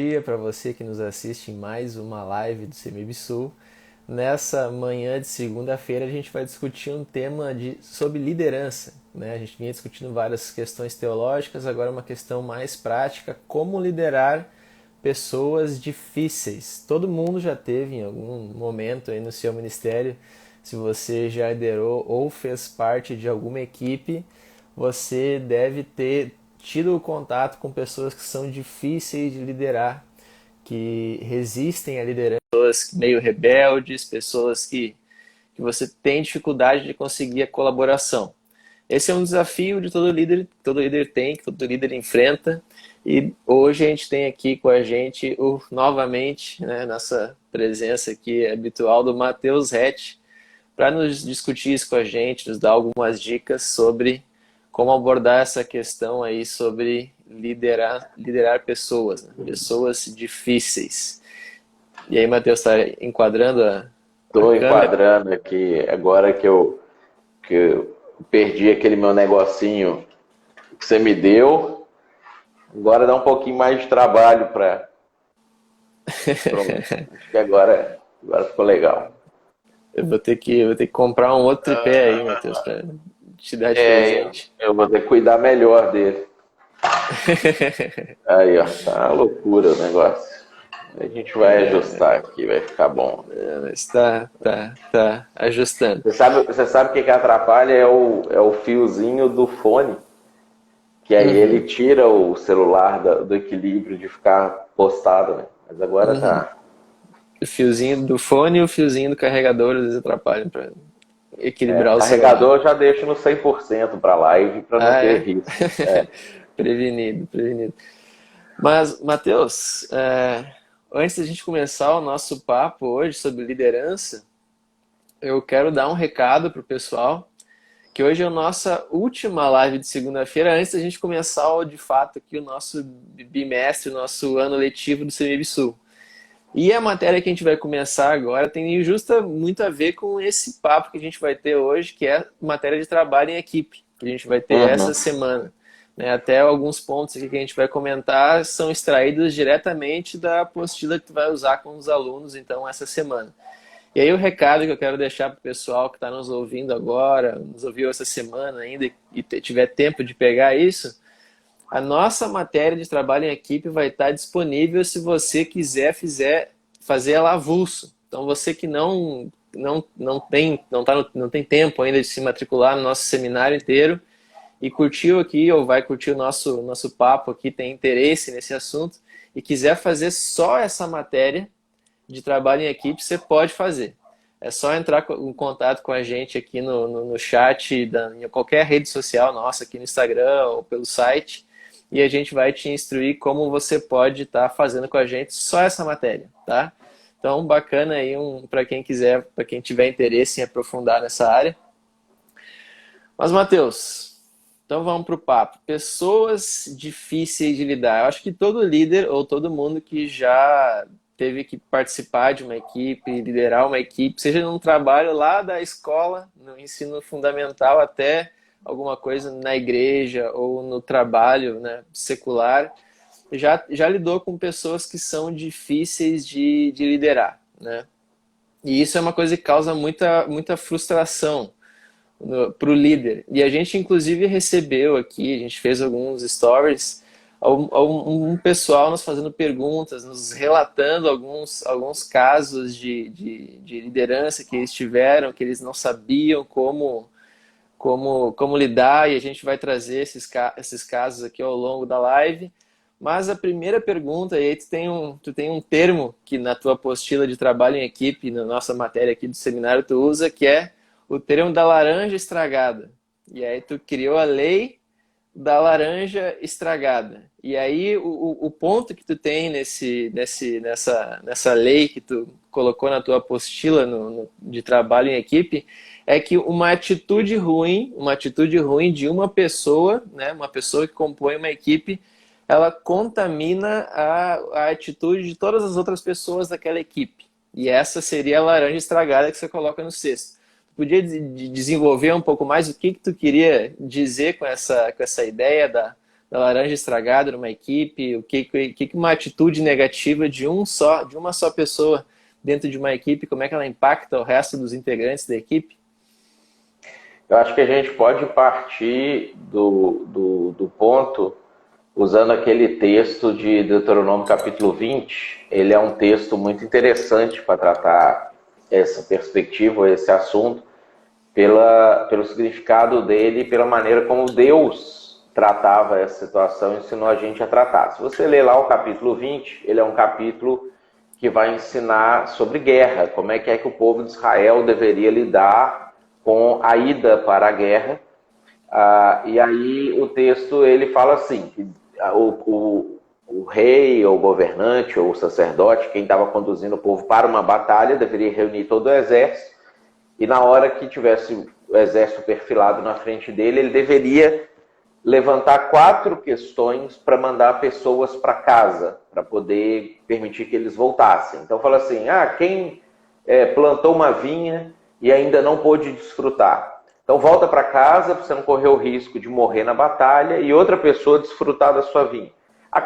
Dia para você que nos assiste em mais uma live do CMBsul. Nessa manhã de segunda-feira a gente vai discutir um tema sobre liderança, né? A gente vinha discutindo várias questões teológicas, agora uma questão mais prática, como liderar pessoas difíceis. Todo mundo já teve em algum momento aí no seu ministério, se você já liderou ou fez parte de alguma equipe, você deve ter tido contato com pessoas que são difíceis de liderar, que resistem à liderança, pessoas meio rebeldes, pessoas que você tem dificuldade de conseguir a colaboração. Esse é um desafio de todo líder tem, que todo líder enfrenta. E hoje a gente tem aqui com a gente, novamente, né, nossa presença aqui habitual do Matheus Rett, para nos discutir isso com a gente, nos dar algumas dicas sobre como abordar essa questão aí sobre liderar pessoas, né? Pessoas difíceis. E aí, Matheus, está enquadrando a Estou câmera? enquadrando aqui agora que eu perdi aquele meu negocinho que você me deu. Agora dá um pouquinho mais de trabalho para mim. Acho que agora ficou legal. Eu vou ter que comprar um outro tripé aí, Matheus, para te dar de presente. Eu vou ter que cuidar melhor dele. Aí, ó, tá uma loucura o negócio. A gente vai ajustar aqui, vai ficar bom. Está ajustando. Você sabe o que atrapalha é o fiozinho do fone, que aí ele Uhum, tira o celular do equilíbrio de ficar postado, né? Mas agora uhum. tá. O fiozinho do fone e o fiozinho do carregador às vezes atrapalham para equilibrar o celular. Carregador eu já deixo no 100% para live para não Ah, ter é? risco. Prevenido, prevenido. Mas, Matheus, antes da gente começar o nosso papo hoje sobre liderança, eu quero dar um recado pro pessoal, que hoje é a nossa última live de segunda-feira, antes da gente começar, de fato, aqui o nosso bimestre, o nosso ano letivo do CMBsul. E a matéria que a gente vai começar agora tem justa muito a ver com esse papo que a gente vai ter hoje, que é matéria de trabalho em equipe, que a gente vai ter essa Uhum. semana. Né? Até alguns pontos aqui que a gente vai comentar são extraídos diretamente da apostila que tu vai usar com os alunos, então, essa semana. E aí o recado que eu quero deixar para o pessoal que está nos ouvindo agora, nos ouviu essa semana ainda e tiver tempo de pegar isso, a nossa matéria de trabalho em equipe vai estar disponível se você fazer ela avulso. Então você que não tem tempo ainda de se matricular no nosso seminário inteiro e curtiu aqui ou vai curtir o nosso papo aqui, tem interesse nesse assunto e quiser fazer só essa matéria de trabalho em equipe, você pode fazer. É só entrar em contato com a gente aqui no chat, em qualquer rede social nossa, aqui no Instagram ou pelo site, e a gente vai te instruir como você pode estar fazendo com a gente só essa matéria, tá? Então, bacana aí para quem quiser, para quem tiver interesse em aprofundar nessa área. Mas, Matheus, então vamos para o papo. Pessoas difíceis de lidar. Eu acho que todo líder ou todo mundo que já teve que participar de uma equipe, liderar uma equipe, seja num trabalho lá da escola, no ensino fundamental, até alguma coisa na igreja ou no trabalho, né, secular, já lidou com pessoas que são difíceis de liderar, né? E isso é uma coisa que causa muita frustração para o líder. E a gente, inclusive, recebeu aqui, a gente fez alguns stories, um pessoal nos fazendo perguntas, nos relatando alguns casos de liderança que eles tiveram, que eles não sabiam como lidar, e a gente vai trazer esses casos aqui ao longo da live. Mas a primeira pergunta, e aí tu tem um termo que na tua apostila de trabalho em equipe, na nossa matéria aqui do seminário, tu usa, que é o termo da laranja estragada. E aí tu criou a lei da laranja estragada. E aí o ponto que tu tem nessa lei que tu colocou na tua apostila de trabalho em equipe é que uma atitude ruim de uma pessoa, né, uma pessoa que compõe uma equipe, ela contamina a atitude de todas as outras pessoas daquela equipe. E essa seria a laranja estragada que você coloca no cesto. Podia desenvolver um pouco mais o que tu queria dizer com essa ideia da laranja estragada numa equipe? O que uma atitude negativa de uma só pessoa dentro de uma equipe, como é que ela impacta o resto dos integrantes da equipe? Eu acho que a gente pode partir do ponto, usando aquele texto de Deuteronômio capítulo 20. Ele é um texto muito interessante para tratar essa perspectiva, esse assunto, pelo significado dele e pela maneira como Deus tratava essa situação e ensinou a gente a tratar. Se você ler lá o capítulo 20, ele é um capítulo que vai ensinar sobre guerra, como é que o povo de Israel deveria lidar com a ida para a guerra. E aí o texto ele fala assim, que o rei, ou o governante, ou o sacerdote, quem estava conduzindo o povo para uma batalha, deveria reunir todo o exército, e na hora que tivesse o exército perfilado na frente dele, ele deveria levantar 4 questões para mandar pessoas para casa, para poder permitir que eles voltassem. Então fala assim, quem plantou uma vinha e ainda não pôde desfrutar. Então volta para casa para você não correr o risco de morrer na batalha e outra pessoa desfrutar da sua vinha.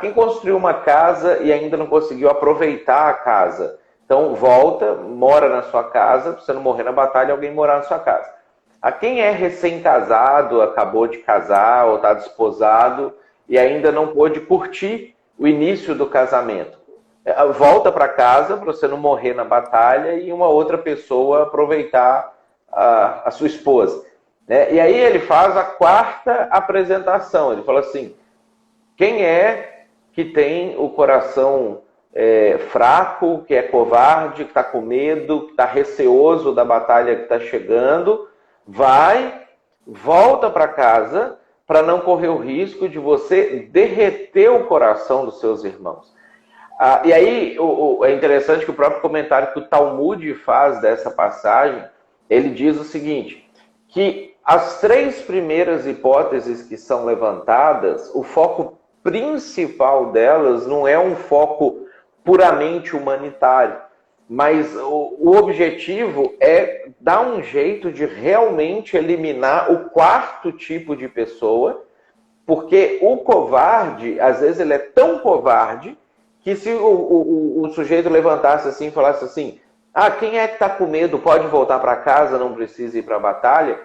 Quem construiu uma casa e ainda não conseguiu aproveitar a casa. Então volta, mora na sua casa para você não morrer na batalha e alguém morar na sua casa. Quem é recém-casado, acabou de casar ou está desposado e ainda não pôde curtir o início do casamento. Volta para casa para você não morrer na batalha e uma outra pessoa aproveitar a sua esposa. E aí ele faz a 4ª apresentação. Ele fala assim, quem é que tem o coração fraco, que é covarde, que está com medo, que está receoso da batalha que está chegando, volta para casa para não correr o risco de você derreter o coração dos seus irmãos. E aí é interessante que o próprio comentário que o Talmud faz dessa passagem, ele diz o seguinte, que as 3 primeiras hipóteses que são levantadas, o foco principal delas não é um foco puramente humanitário, mas o objetivo é dar um jeito de realmente eliminar o 4º tipo de pessoa, porque o covarde, às vezes ele é tão covarde, que se o sujeito levantasse assim e falasse assim, quem é que está com medo pode voltar para casa, não precisa ir para a batalha,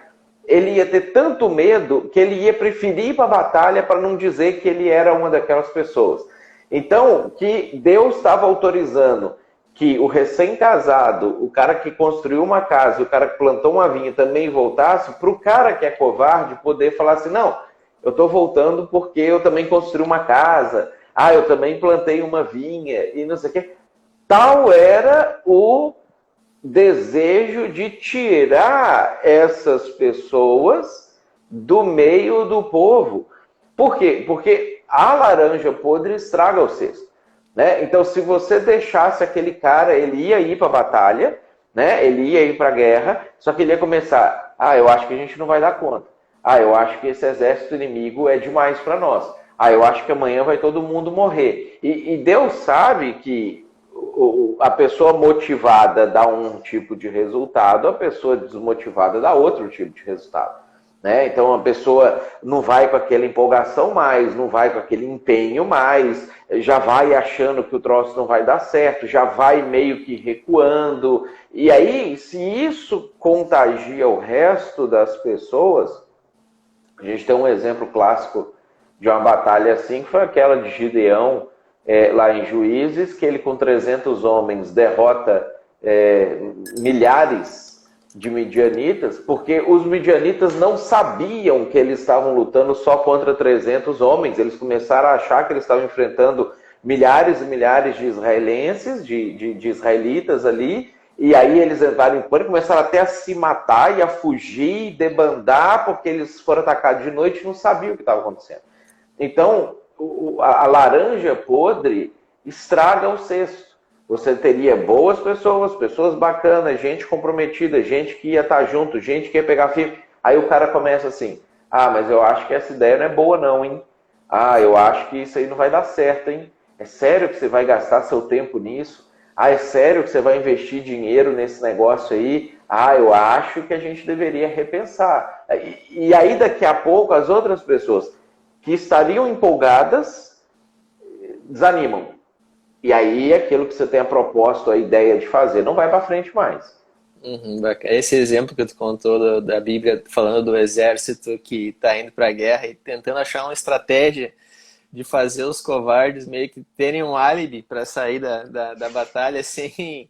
ele ia ter tanto medo que ele ia preferir ir para a batalha para não dizer que ele era uma daquelas pessoas. Então, que Deus estava autorizando que o recém-casado, o cara que construiu uma casa, o cara que plantou uma vinha também voltasse, para o cara que é covarde poder falar assim, não, eu estou voltando porque eu também construí uma casa, eu também plantei uma vinha, e não sei o quê. Tal era o desejo de tirar essas pessoas do meio do povo. Por quê? Porque a laranja podre estraga o cesto. Então, se você deixasse aquele cara, ele ia ir para a batalha, ele ia ir para a guerra, só que ele ia começar, eu acho que a gente não vai dar conta. Eu acho que esse exército inimigo é demais para nós. Eu acho que amanhã vai todo mundo morrer. E Deus sabe que a pessoa motivada dá um tipo de resultado, a pessoa desmotivada dá outro tipo de resultado. Então a pessoa não vai com aquela empolgação mais, não vai com aquele empenho mais, já vai achando que o troço não vai dar certo, já vai meio que recuando. E aí, se isso contagia o resto das pessoas, a gente tem um exemplo clássico de uma batalha assim, que foi aquela de Gideão, lá em Juízes, que ele com 300 homens derrota milhares de midianitas, porque os midianitas não sabiam que eles estavam lutando só contra 300 homens, eles começaram a achar que eles estavam enfrentando milhares e milhares de israelenses, de israelitas ali, e aí eles entraram em pânico, começaram até a se matar e a fugir, debandar, porque eles foram atacados de noite e não sabiam o que estava acontecendo. Então, a laranja podre estraga o cesto. Você teria boas pessoas, pessoas bacanas, gente comprometida, gente que ia estar junto, gente que ia pegar firme. Aí o cara começa assim, mas eu acho que essa ideia não é boa não, hein? Eu acho que isso aí não vai dar certo, hein? É sério que você vai gastar seu tempo nisso? É sério que você vai investir dinheiro nesse negócio aí? Eu acho que a gente deveria repensar. E aí daqui a pouco as outras pessoas que estariam empolgadas desanimam. E aí aquilo que você tenha proposto, a ideia de fazer, não vai para frente mais. Esse exemplo que tu contou da Bíblia, falando do exército que está indo para a guerra e tentando achar uma estratégia de fazer os covardes meio que terem um álibi para sair da batalha sem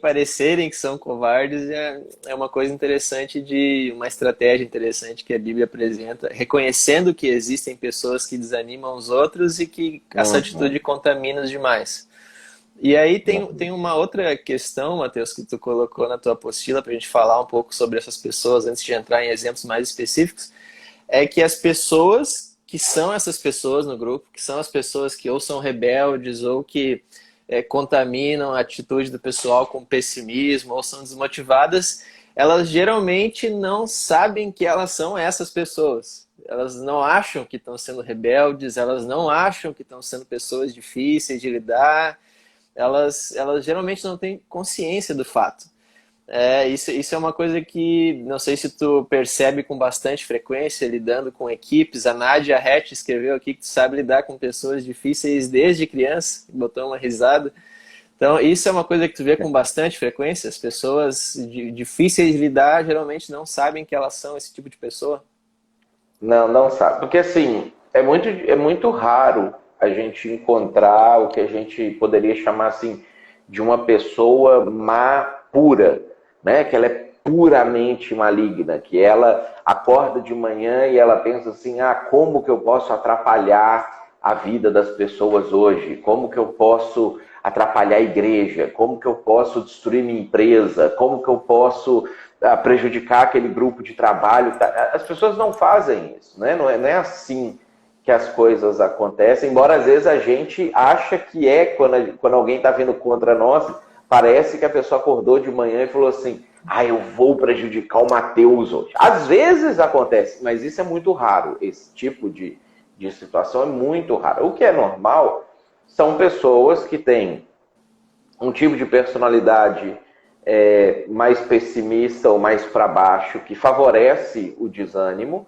parecerem que são covardes, é uma coisa interessante, uma estratégia interessante que a Bíblia apresenta, reconhecendo que existem pessoas que desanimam os outros e que essa atitude contamina os demais. E aí tem uma outra questão, Matheus, que tu colocou na tua apostila para a gente falar um pouco sobre essas pessoas, antes de entrar em exemplos mais específicos, é que as pessoas que são essas pessoas no grupo, que são as pessoas que ou são rebeldes ou que contaminam a atitude do pessoal com pessimismo ou são desmotivadas, elas geralmente não sabem que elas são essas pessoas. Elas não acham que estão sendo rebeldes, elas não acham que estão sendo pessoas difíceis de lidar, elas geralmente não têm consciência do fato. Isso é uma coisa que não sei se tu percebe com bastante frequência lidando com equipes. A Nádia Hatch escreveu aqui que tu sabe lidar com pessoas difíceis desde criança, botou uma risada. Então isso é uma coisa que tu vê com bastante frequência. As pessoas difíceis de lidar geralmente não sabem que elas são esse tipo de pessoa. Não sabe, porque assim, é muito raro a gente encontrar o que a gente poderia chamar assim de uma pessoa má pura, né? Que ela é puramente maligna, que ela acorda de manhã e ela pensa assim, como que eu posso atrapalhar a vida das pessoas hoje? Como que eu posso atrapalhar a igreja? Como que eu posso destruir minha empresa? Como que eu posso prejudicar aquele grupo de trabalho? As pessoas não fazem isso, né? Não é assim que as coisas acontecem, embora às vezes a gente acha que quando alguém está vindo contra nós, parece que a pessoa acordou de manhã e falou assim, eu vou prejudicar o Mateus hoje. Às vezes acontece, mas isso é muito raro. Esse tipo de situação é muito raro. O que é normal são pessoas que têm um tipo de personalidade mais pessimista ou mais para baixo, que favorece o desânimo,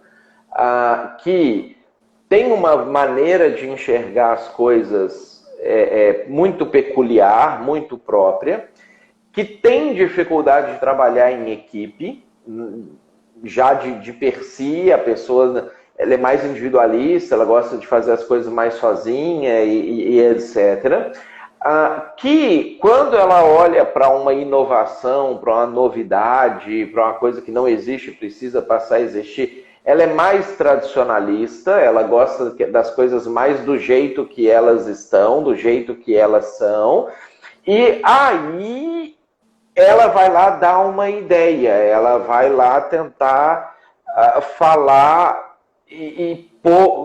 que tem uma maneira de enxergar as coisas muito peculiar, muito própria, que tem dificuldade de trabalhar em equipe, já de per si, a pessoa ela é mais individualista, ela gosta de fazer as coisas mais sozinha e etc. Que quando ela olha para uma inovação, para uma novidade, para uma coisa que não existe, precisa passar a existir, ela é mais tradicionalista, ela gosta das coisas mais do jeito que elas estão, do jeito que elas são, e aí ela vai lá dar uma ideia, ela vai lá tentar falar e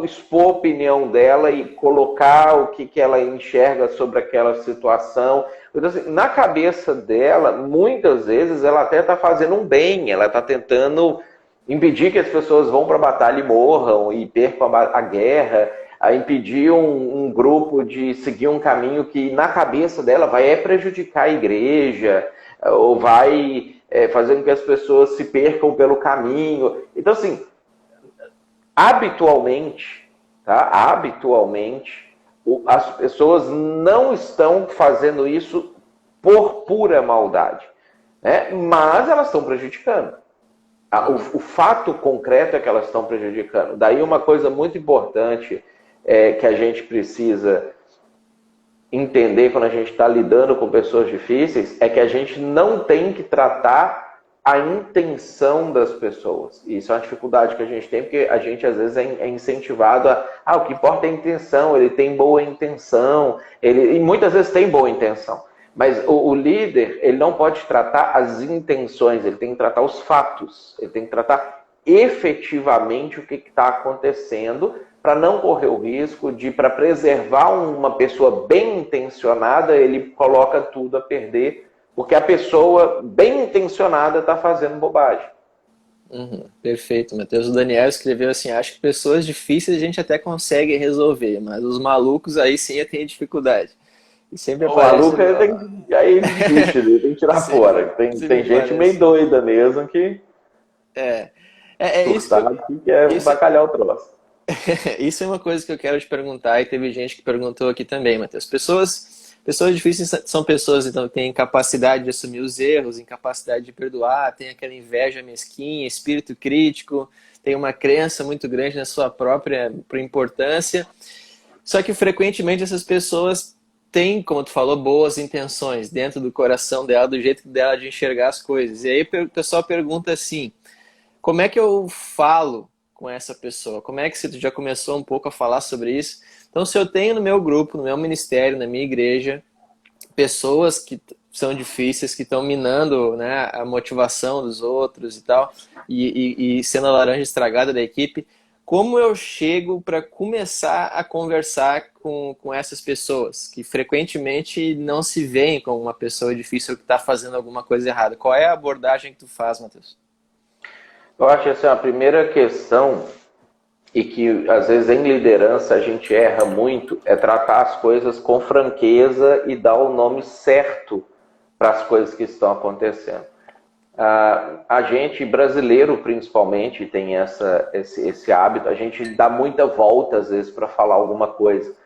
expor a opinião dela e colocar o que ela enxerga sobre aquela situação. Então, assim, na cabeça dela, muitas vezes, ela até está fazendo um bem, ela está tentando impedir que as pessoas vão para a batalha e morram e percam a guerra, a impedir um grupo de seguir um caminho que na cabeça dela vai prejudicar a igreja, ou vai fazer com que as pessoas se percam pelo caminho. Então, assim, habitualmente, as pessoas não estão fazendo isso por pura maldade, né? Mas elas estão prejudicando. O fato concreto é que elas estão prejudicando. Daí uma coisa muito importante que a gente precisa entender quando a gente está lidando com pessoas difíceis é que a gente não tem que tratar a intenção das pessoas. E isso é uma dificuldade que a gente tem, porque a gente às vezes é incentivado o que importa é a intenção, ele tem boa intenção, e muitas vezes tem boa intenção. Mas o líder, ele não pode tratar as intenções, ele tem que tratar os fatos, ele tem que tratar efetivamente o que está acontecendo, para não correr o risco de, para preservar uma pessoa bem intencionada, ele coloca tudo a perder, porque a pessoa bem intencionada está fazendo bobagem. Perfeito, Matheus. O Daniel escreveu assim, acho que pessoas difíceis a gente até consegue resolver, mas os malucos aí sim eu tenho dificuldade. E sempre o maluco aí desiste, ele tem que tirar fora. Tem gente meio doida mesmo que isso que quer bacalhar o troço. Isso é uma coisa que eu quero te perguntar e teve gente que perguntou aqui também, Matheus. Pessoas difíceis são pessoas então, que têm capacidade de assumir os erros, incapacidade de perdoar, têm aquela inveja mesquinha, espírito crítico, tem uma crença muito grande na sua própria importância. Só que frequentemente essas pessoas têm, como tu falou, boas intenções dentro do coração dela, do jeito dela de enxergar as coisas. E aí o pessoal pergunta assim: como é que eu falo com essa pessoa? Como é que você já começou um pouco a falar sobre isso? Então, se eu tenho no meu grupo, no meu ministério, na minha igreja, pessoas que são difíceis, que estão minando, né, a motivação dos outros e tal, e sendo a laranja estragada da equipe, como eu chego para começar a conversar com essas pessoas que frequentemente não se veem como uma pessoa difícil que está fazendo alguma coisa errada? Qual é a abordagem que tu faz, Matheus? Eu acho que assim, a primeira questão, e que às vezes em liderança a gente erra muito, é tratar as coisas com franqueza e dar o nome certo para as coisas que estão acontecendo. A gente, brasileiro principalmente, tem esse hábito, a gente dá muita volta às vezes para falar alguma coisa.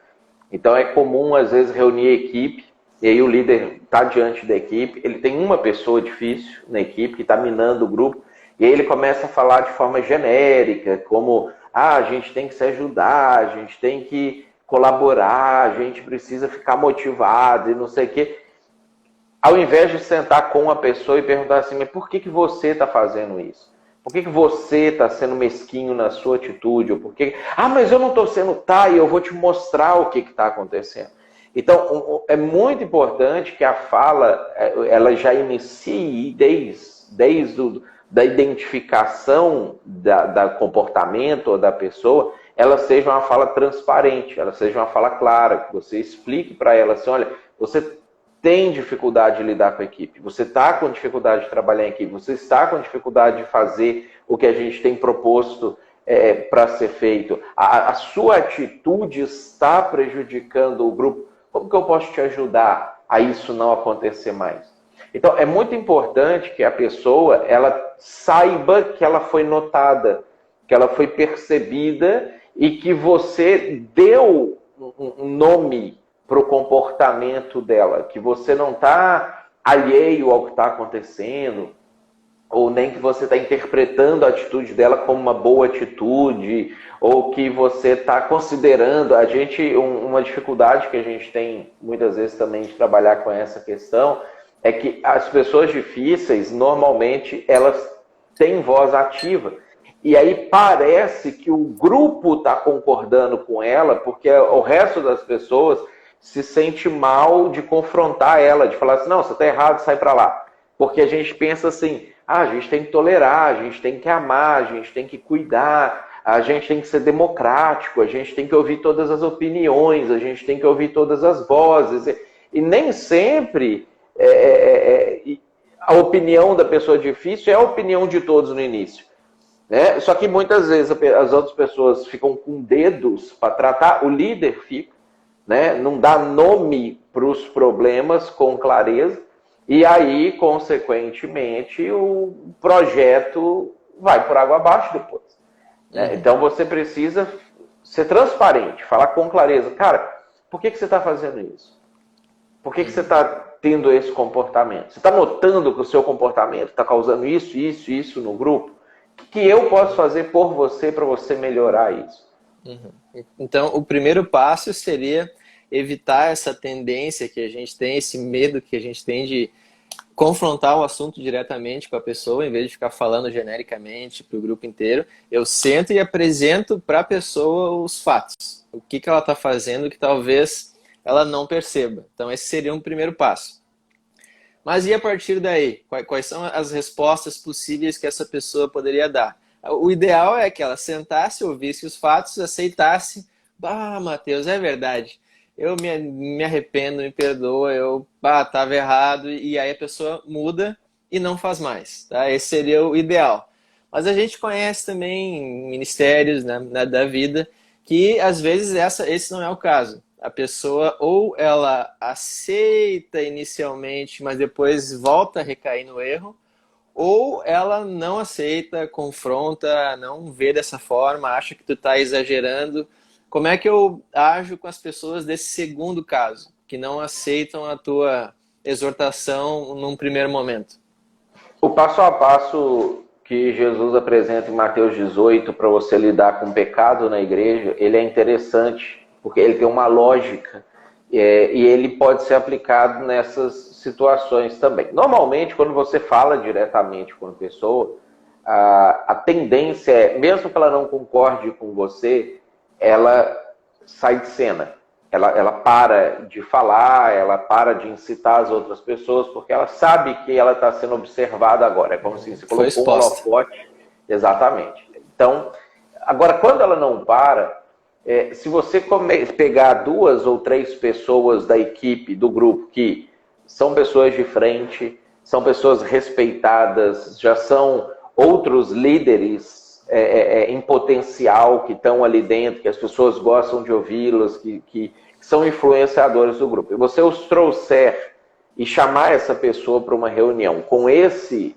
Então é comum às vezes reunir a equipe, e aí o líder está diante da equipe, ele tem uma pessoa difícil na equipe que está minando o grupo, e aí ele começa a falar de forma genérica, como a gente tem que se ajudar, a gente tem que colaborar, a gente precisa ficar motivado e não sei o quê. Ao invés de sentar com a pessoa e perguntar assim, mas por que você está fazendo isso? Por que você está sendo mesquinho na sua atitude? Ou por que... mas eu não estou sendo, tá, e eu vou te mostrar o que está acontecendo. Então, é muito importante que a fala, ela já inicie desde da identificação da comportamento ou da pessoa, ela seja uma fala transparente, ela seja uma fala clara, que você explique para ela assim, olha, você tem dificuldade de lidar com a equipe, você está com dificuldade de trabalhar em equipe, você está com dificuldade de fazer o que a gente tem proposto para ser feito, a sua atitude está prejudicando o grupo, como que eu posso te ajudar a isso não acontecer mais? Então, é muito importante que a pessoa ela saiba que ela foi notada, que ela foi percebida e que você deu um nome para o comportamento dela, que você não está alheio ao que está acontecendo, ou nem que você está interpretando a atitude dela como uma boa atitude, ou que você está considerando. Uma dificuldade que a gente tem muitas vezes também de trabalhar com essa questão é que as pessoas difíceis, normalmente, elas têm voz ativa. E aí parece que o grupo está concordando com ela, porque o resto das pessoas se sente mal de confrontar ela, de falar assim, não, você está errado, sai para lá. Porque a gente pensa assim, a gente tem que tolerar, a gente tem que amar, a gente tem que cuidar, a gente tem que ser democrático, a gente tem que ouvir todas as opiniões, a gente tem que ouvir todas as vozes. E nem sempre a opinião da pessoa difícil é a opinião de todos no início. Né? Só que muitas vezes as outras pessoas ficam com dedos para tratar, o líder fica, né? Não dá nome para os problemas com clareza, e aí, consequentemente, o projeto vai por água abaixo depois. Né? Então você precisa ser transparente, falar com clareza. Cara, por que você está fazendo isso? Por que você está tendo esse comportamento? Você está notando que o seu comportamento está causando isso no grupo? O que eu posso fazer por você para você melhorar isso? Então, o primeiro passo seria evitar essa tendência que a gente tem, esse medo que a gente tem de confrontar o assunto diretamente com a pessoa, em vez de ficar falando genericamente para o grupo inteiro. Eu sento e apresento para a pessoa os fatos. O que ela está fazendo que talvez ela não perceba. Então, esse seria um primeiro passo. Mas e a partir daí? Quais são as respostas possíveis que essa pessoa poderia dar? O ideal é que ela sentasse, ouvisse os fatos, aceitasse. Matheus, é verdade. Eu me arrependo, me perdoa, eu estava errado. E aí a pessoa muda e não faz mais. Tá? Esse seria o ideal. Mas a gente conhece também ministérios, né, da vida que às vezes esse não é o caso. A pessoa ou ela aceita inicialmente, mas depois volta a recair no erro, ou ela não aceita, confronta, não vê dessa forma, acha que tu está exagerando. Como é que eu ajo com as pessoas desse segundo caso, que não aceitam a tua exortação num primeiro momento? O passo a passo que Jesus apresenta em Mateus 18 para você lidar com o pecado na igreja, ele é interessante, porque ele tem uma lógica e ele pode ser aplicado nessas situações também. Normalmente, quando você fala diretamente com a pessoa, a tendência é, mesmo que ela não concorde com você, ela sai de cena. Ela para de falar, ela para de incitar as outras pessoas, porque ela sabe que ela está sendo observada agora. É como se você Foi colocou um exposta. holofote. Exatamente. Então, agora, quando ela não para, se você pegar 2 ou 3 pessoas da equipe, do grupo, que são pessoas de frente, são pessoas respeitadas, já são outros líderes em potencial que estão ali dentro, que as pessoas gostam de ouvi-los, que são influenciadores do grupo. E você os trouxer e chamar essa pessoa para uma reunião com esse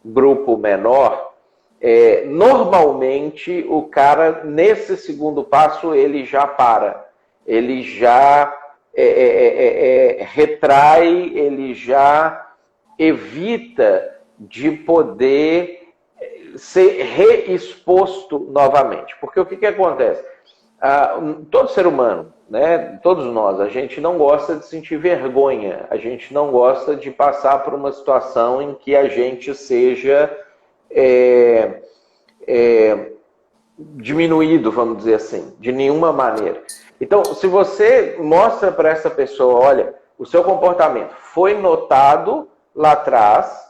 grupo menor, normalmente o cara, nesse segundo passo, ele já para. Ele já retrai, ele já evita de poder ser reexposto novamente. Porque o que acontece? Todo ser humano, né, todos nós, a gente não gosta de sentir vergonha, a gente não gosta de passar por uma situação em que a gente seja diminuído, vamos dizer assim, de nenhuma maneira. Então, se você mostra para essa pessoa, olha, o seu comportamento foi notado lá atrás,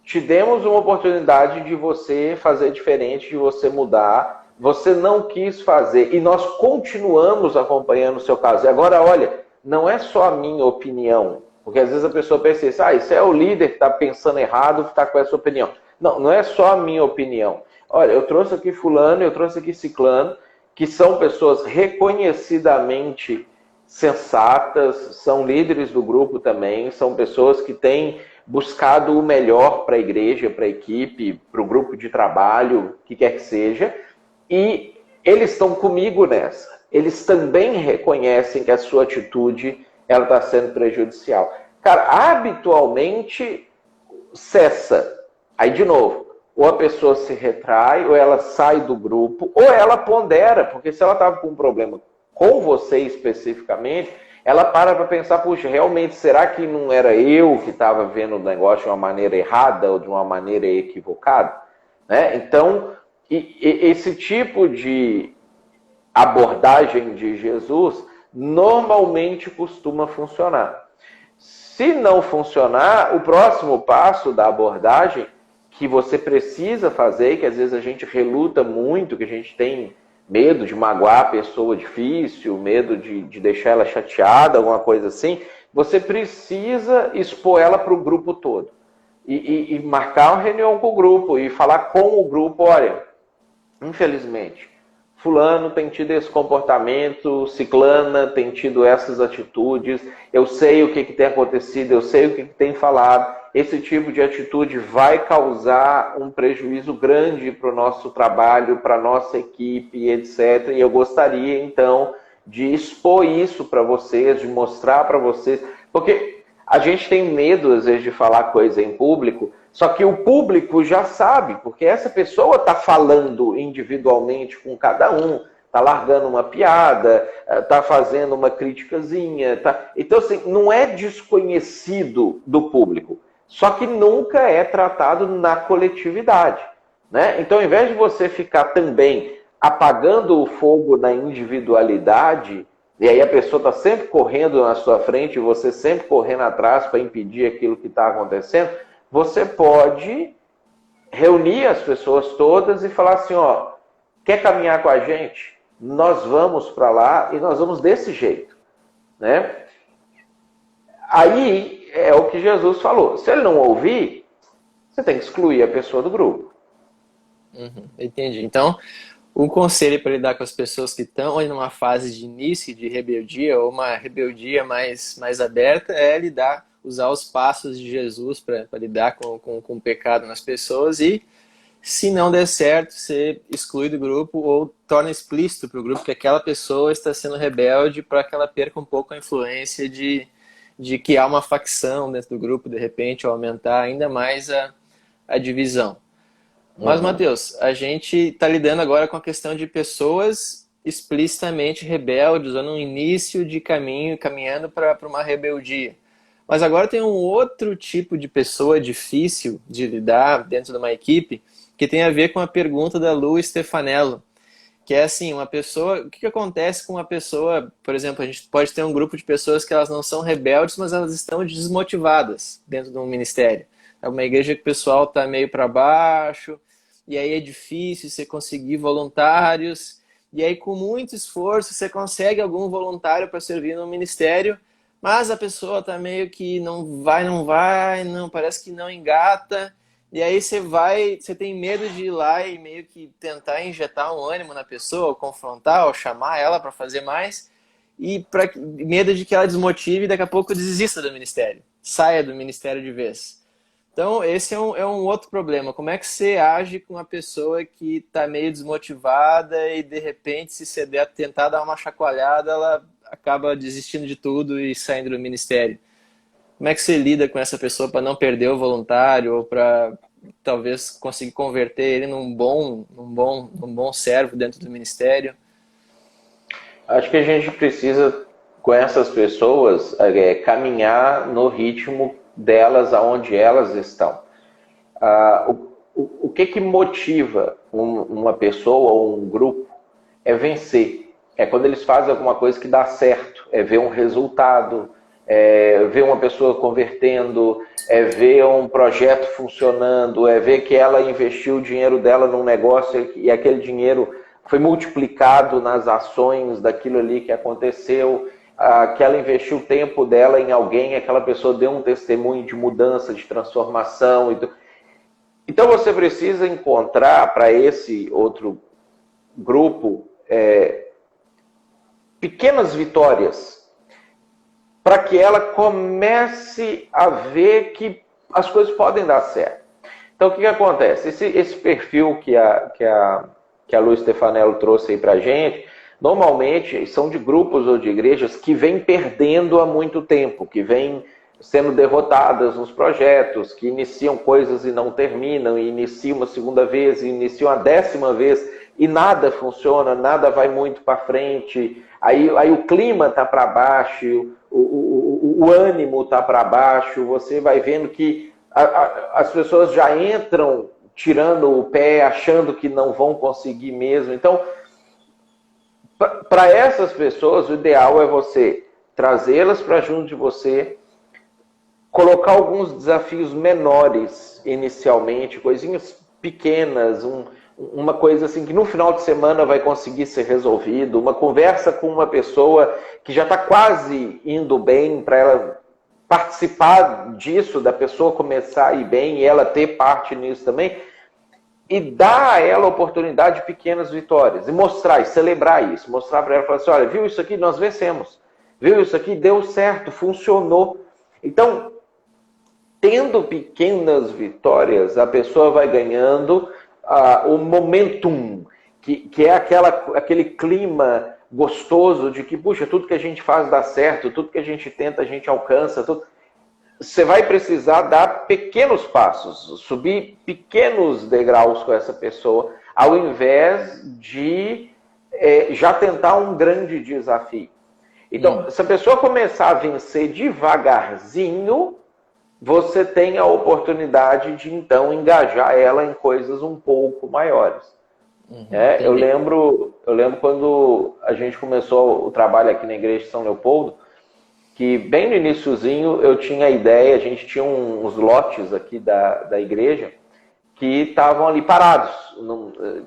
te demos uma oportunidade de você fazer diferente, de você mudar, você não quis fazer, e nós continuamos acompanhando o seu caso. E agora, olha, não é só a minha opinião, porque às vezes a pessoa pensa assim, isso é o líder que está pensando errado, que está com essa opinião. Não, não é só a minha opinião. Olha, eu trouxe aqui fulano, eu trouxe aqui ciclano, que são pessoas reconhecidamente sensatas, são líderes do grupo também, são pessoas que têm buscado o melhor para a igreja, para a equipe, para o grupo de trabalho, o que quer que seja, e eles estão comigo nessa. Eles também reconhecem que a sua atitude ela está sendo prejudicial. Cara, habitualmente cessa. Aí, de novo, ou a pessoa se retrai, ou ela sai do grupo, ou ela pondera, porque se ela estava com um problema com você especificamente, ela para pensar, puxa, realmente, será que não era eu que estava vendo o negócio de uma maneira errada ou de uma maneira equivocada? Né? Então, esse tipo de abordagem de Jesus normalmente costuma funcionar. Se não funcionar, o próximo passo da abordagem que você precisa fazer, que às vezes a gente reluta muito, que a gente tem medo de magoar a pessoa difícil, medo de deixar ela chateada, alguma coisa assim, você precisa expor ela para o grupo todo. E marcar uma reunião com o grupo e falar com o grupo, olha, infelizmente, fulano tem tido esse comportamento, ciclana tem tido essas atitudes, eu sei o que tem acontecido, eu sei o que tem falado, esse tipo de atitude vai causar um prejuízo grande para o nosso trabalho, para a nossa equipe, etc. E eu gostaria, então, de expor isso para vocês, de mostrar para vocês, porque a gente tem medo, às vezes, de falar coisa em público, só que o público já sabe, porque essa pessoa está falando individualmente com cada um, está largando uma piada, está fazendo uma criticazinha. Tá... Então, assim, não é desconhecido do público, só que nunca é tratado na coletividade. Né? Então, ao invés de você ficar também apagando o fogo na individualidade, e aí a pessoa está sempre correndo na sua frente, e você sempre correndo atrás para impedir aquilo que está acontecendo, você pode reunir as pessoas todas e falar assim, ó, quer caminhar com a gente? Nós vamos para lá e nós vamos desse jeito. Né? Aí é o que Jesus falou. Se ele não ouvir, você tem que excluir a pessoa do grupo. Entendi. Então, o conselho para lidar com as pessoas que estão numa fase de início de rebeldia ou uma rebeldia mais aberta é lidar usar os passos de Jesus para lidar com o pecado nas pessoas e, se não der certo, você exclui do grupo ou torna explícito para o grupo que aquela pessoa está sendo rebelde para que ela perca um pouco a influência de que há uma facção dentro do grupo, de repente, ou aumentar ainda mais a divisão. Mas, Matheus, a gente está lidando agora com a questão de pessoas explicitamente rebeldes, ou no início de caminho, caminhando para uma rebeldia. Mas agora tem um outro tipo de pessoa difícil de lidar dentro de uma equipe, que tem a ver com a pergunta da Lu Stefanello, que é assim, uma pessoa... O que acontece com uma pessoa... Por exemplo, a gente pode ter um grupo de pessoas que elas não são rebeldes, mas elas estão desmotivadas dentro de um ministério. É uma igreja que o pessoal está meio para baixo, e aí é difícil você conseguir voluntários, e aí com muito esforço você consegue algum voluntário para servir no ministério, mas a pessoa está meio que não vai, não, parece que não engata, e aí você tem medo de ir lá e meio que tentar injetar um ânimo na pessoa, ou confrontar, ou chamar ela para fazer mais, e medo de que ela desmotive e daqui a pouco desista do ministério, saia do ministério de vez. Então, esse é um outro problema. Como é que você age com uma pessoa que está meio desmotivada e, de repente, se você tentar dar uma chacoalhada, ela acaba desistindo de tudo e saindo do ministério? Como é que você lida com essa pessoa para não perder o voluntário ou para, talvez, conseguir converter ele num bom servo dentro do ministério? Acho que a gente precisa, com essas pessoas, caminhar no ritmo delas, aonde elas estão. O que motiva uma pessoa ou um grupo é vencer. É quando eles fazem alguma coisa que dá certo. É ver um resultado, é ver uma pessoa convertendo, é ver um projeto funcionando, é ver que ela investiu o dinheiro dela num negócio e aquele dinheiro foi multiplicado nas ações daquilo ali que aconteceu, que ela investiu o tempo dela em alguém, aquela pessoa deu um testemunho de mudança, de transformação. Então você precisa encontrar para esse outro grupo pequenas vitórias, para que ela comece a ver que as coisas podem dar certo. Então o que acontece? Esse perfil que a Lu Stefanello trouxe aí para a gente, normalmente são de grupos ou de igrejas que vêm perdendo há muito tempo, que vêm sendo derrotadas nos projetos, que iniciam coisas e não terminam, e iniciam uma segunda vez, e iniciam a 10ª vez, e nada funciona, nada vai muito para frente, aí o clima está para baixo, o ânimo está para baixo, você vai vendo que as pessoas já entram tirando o pé, achando que não vão conseguir mesmo. Então, para essas pessoas, o ideal é você trazê-las para junto de você, colocar alguns desafios menores inicialmente, coisinhas pequenas, uma coisa assim que no final de semana vai conseguir ser resolvido, uma conversa com uma pessoa que já está quase indo bem, para ela participar disso, da pessoa começar a ir bem e ela ter parte nisso também, e dar a ela a oportunidade de pequenas vitórias, e mostrar, e celebrar isso, mostrar para ela, falar assim, olha, viu isso aqui? Nós vencemos, viu isso aqui? Deu certo, funcionou. Então, tendo pequenas vitórias, a pessoa vai ganhando o momentum, que é aquele clima gostoso de que, puxa, tudo que a gente faz dá certo, tudo que a gente tenta, a gente alcança, tudo. Você vai precisar dar pequenos passos, subir pequenos degraus com essa pessoa, ao invés de já tentar um grande desafio. Então, se a pessoa começar a vencer devagarzinho, você tem a oportunidade de, então, engajar ela em coisas um pouco maiores. Eu lembro quando a gente começou o trabalho aqui na igreja de São Leopoldo, que bem no iniciozinho eu tinha a ideia, a gente tinha uns lotes aqui da igreja que estavam ali parados,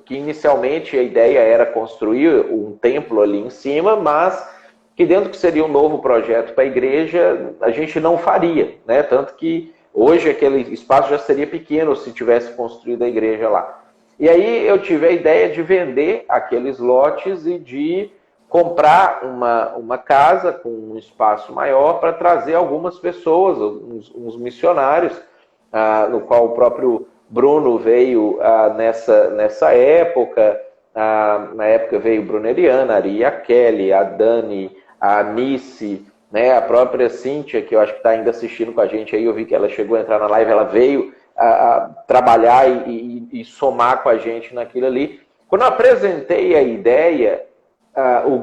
que inicialmente a ideia era construir um templo ali em cima, mas que dentro que seria um novo projeto para a igreja, a gente não faria, né? Tanto que hoje aquele espaço já seria pequeno se tivesse construído a igreja lá. E aí eu tive a ideia de vender aqueles lotes e de comprar uma casa com um espaço maior para trazer algumas pessoas, uns missionários, no qual o próprio Bruno veio nessa época. Na época veio Bruno Eriana, a Kelly, a Dani, a Anice, né, a própria Cíntia, que eu acho que está ainda assistindo com a gente aí, eu vi que ela chegou a entrar na live, ela veio a trabalhar e somar com a gente naquilo ali. Quando eu apresentei a ideia,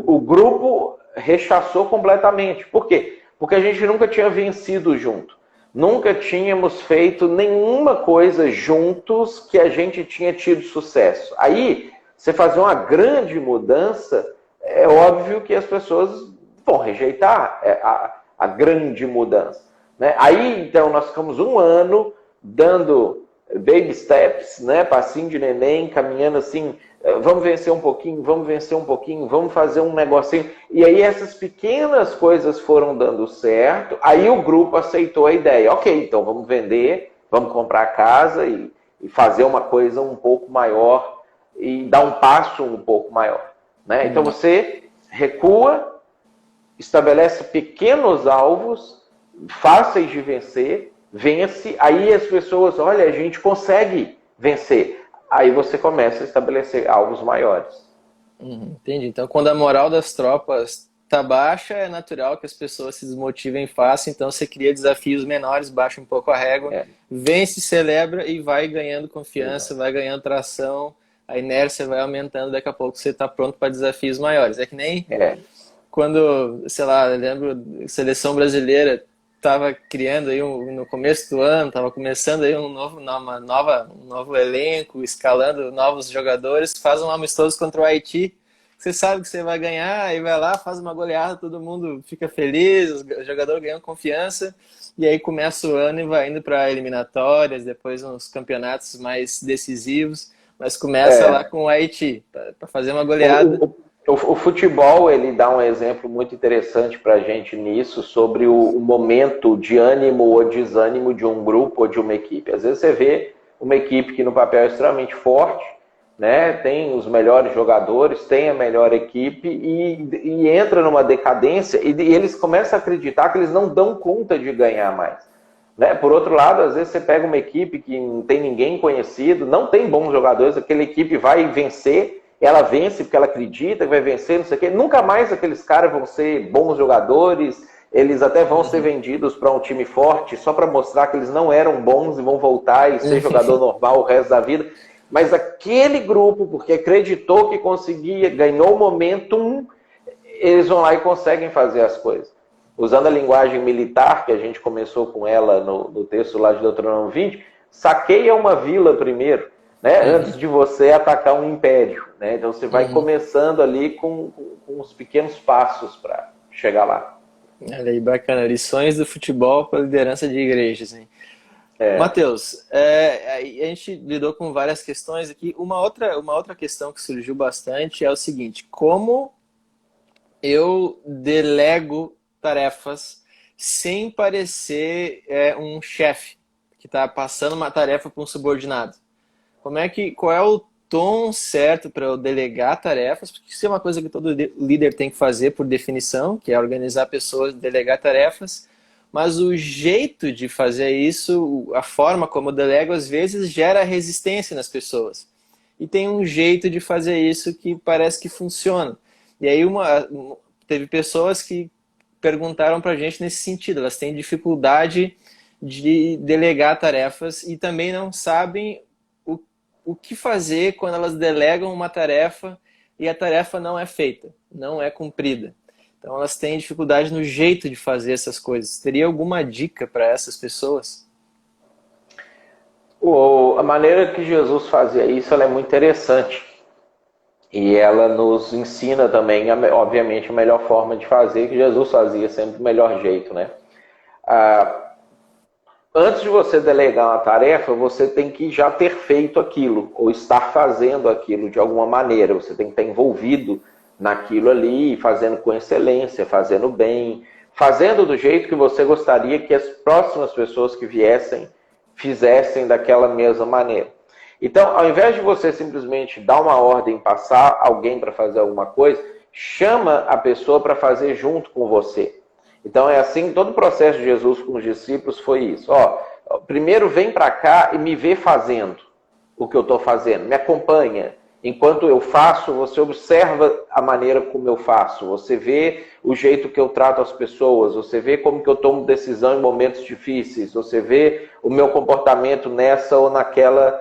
o grupo rechaçou completamente. Por quê? Porque a gente nunca tinha vencido junto. Nunca tínhamos feito nenhuma coisa juntos que a gente tinha tido sucesso. Aí, você fazer uma grande mudança, é óbvio que as pessoas vão rejeitar a grande mudança, né? Aí, então, nós ficamos um ano dando baby steps, né? Passinho de neném, caminhando assim, vamos vencer um pouquinho, vamos fazer um negocinho. E aí essas pequenas coisas foram dando certo, aí o grupo aceitou a ideia. Ok, então vamos vender, vamos comprar a casa e fazer uma coisa um pouco maior e dar um passo um pouco maior, né? Então você recua, estabelece pequenos alvos, fáceis de vencer, vence, aí as pessoas, olha, a gente consegue vencer. Aí você começa a estabelecer alvos maiores. Entendi. Então, quando a moral das tropas tá baixa, é natural que as pessoas se desmotivem fácil, então você cria desafios menores, baixa um pouco a régua, vence, celebra e vai ganhando confiança, vai ganhando tração, a inércia vai aumentando, daqui a pouco você está pronto para desafios maiores. É que nem quando, sei lá, eu lembro, a seleção brasileira estava criando aí no começo do ano, estava começando aí um novo elenco, escalando novos jogadores, faz um amistoso contra o Haiti, você sabe que você vai ganhar, aí vai lá, faz uma goleada, todo mundo fica feliz, os jogadores ganham confiança, e aí começa o ano e vai indo para eliminatórias, depois uns campeonatos mais decisivos, mas começa lá com o Haiti, para fazer uma goleada. O futebol, ele dá um exemplo muito interessante para a gente nisso, sobre o momento de ânimo ou desânimo de um grupo ou de uma equipe. Às vezes você vê uma equipe que no papel é extremamente forte, né? Tem os melhores jogadores, tem a melhor equipe e entra numa decadência e eles começam a acreditar que eles não dão conta de ganhar mais, né? Por outro lado, às vezes você pega uma equipe que não tem ninguém conhecido, não tem bons jogadores, aquela equipe vai vencer, ela vence porque ela acredita que vai vencer, não sei o quê. Nunca mais aqueles caras vão ser bons jogadores, eles até vão ser vendidos para um time forte, só para mostrar que eles não eram bons e vão voltar e ser jogador normal o resto da vida. Mas aquele grupo, porque acreditou que conseguia, ganhou momentum, eles vão lá e conseguem fazer as coisas. Usando a linguagem militar, que a gente começou com ela no texto lá de Deuteronômio 20, saqueia uma vila primeiro, né, antes de você atacar um império, né? Então você vai começando ali com uns pequenos passos para chegar lá. Olha aí, bacana. Lições do futebol para liderança de igrejas, hein? Matheus, a gente lidou com várias questões aqui. Uma outra questão que surgiu bastante é o seguinte: como eu delego tarefas sem parecer um chefe que está passando uma tarefa para um subordinado? Qual é o tom certo para eu delegar tarefas? Porque isso é uma coisa que todo líder tem que fazer por definição, que é organizar pessoas, delegar tarefas. Mas o jeito de fazer isso, a forma como eu delego, às vezes gera resistência nas pessoas. E tem um jeito de fazer isso que parece que funciona. E aí teve pessoas que perguntaram para a gente nesse sentido. Elas têm dificuldade de delegar tarefas e também não sabem o que fazer quando elas delegam uma tarefa e a tarefa não é feita, não é cumprida. Então elas têm dificuldade no jeito de fazer essas coisas. Teria alguma dica para essas pessoas? A maneira que Jesus fazia isso, ela é muito interessante. E ela nos ensina também, obviamente, a melhor forma de fazer, que Jesus fazia sempre o melhor jeito, né? Antes de você delegar uma tarefa, você tem que já ter feito aquilo, ou estar fazendo aquilo de alguma maneira. Você tem que estar envolvido naquilo ali, fazendo com excelência, fazendo bem, fazendo do jeito que você gostaria que as próximas pessoas que viessem fizessem daquela mesma maneira. Então, ao invés de você simplesmente dar uma ordem, passar alguém para fazer alguma coisa, chama a pessoa para fazer junto com você. Então é assim, todo o processo de Jesus com os discípulos foi isso. Ó, primeiro vem para cá e me vê fazendo o que eu estou fazendo, me acompanha. Enquanto eu faço, você observa a maneira como eu faço, você vê o jeito que eu trato as pessoas, você vê como que eu tomo decisão em momentos difíceis, você vê o meu comportamento nessa ou naquela